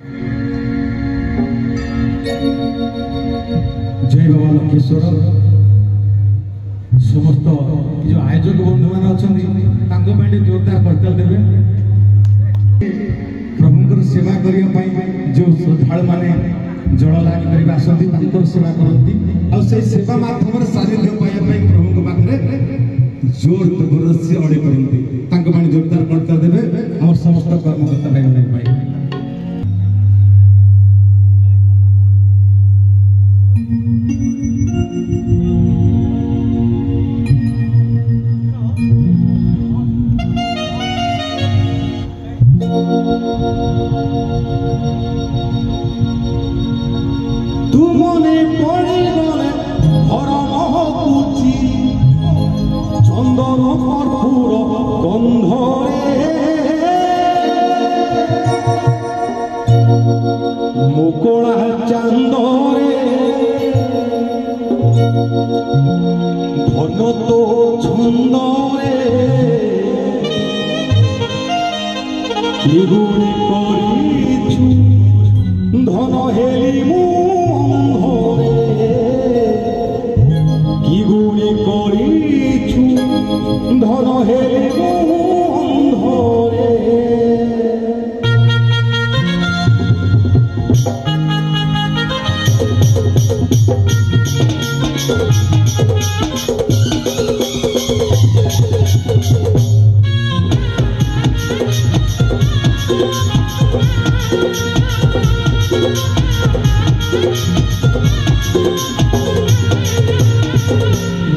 जय बाबा लक्षेश्वर समस्त जो आयोजक बंधु मान अच्छा जोरदार करताल देवे प्रभुंकर सेवा करने जो श्रद्धालु माने जल लाग कर आसती सेवा करती से सेवा माध्यम सानिध्य पाइबा प्रभु पाखे जोर जबर से अड़े करती जोरदार करताल देवे आम समस्त कर्मकर्ता भाई पाई तुमने पड़ी गले घर महकुची चंदन कर्पूर गंधरे मुकड़ा चांदरे धन तो छंदरे निगुणी करिछु धन हेली मु धन हेली अंधरे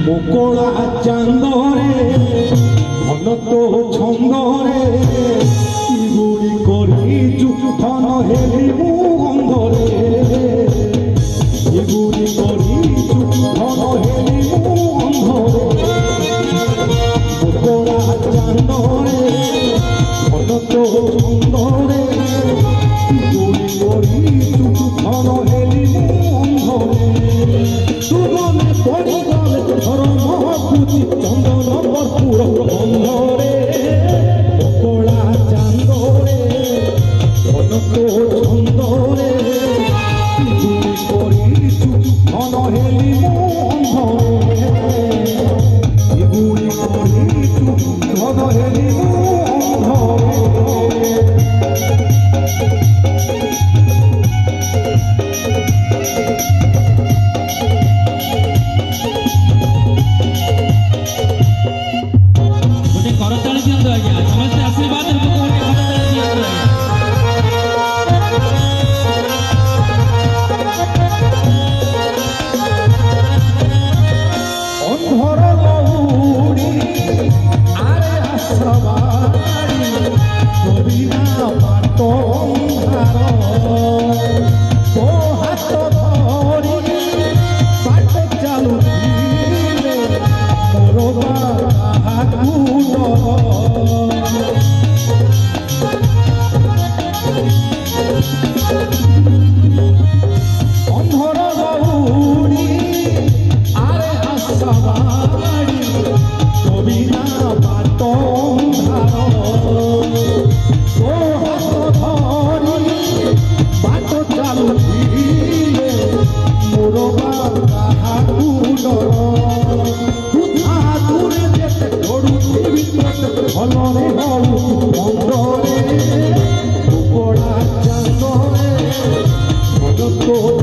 मुकड़ा चांदरे धन तो छंदरे गुड़ी करिछु धन हेली मु अंधरे गुड़ी करिछु धन हेली मु अंधरे मुकड़ा चांदरे धन तो छंदरे गुड़ी करिछु धन हेली मु अंधरे तुमने पड़ी गले घर महकुची चंदन कर्पूर गंधरे मुकड़ा चांदरे धन तो छंदरे गुड़ी करिछु धन हेली मु अंधरे गुड़ी करिछु धन हेली मु अंधरे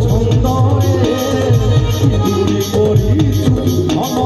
छंदरे गुड़ी करिछु धन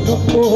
Don't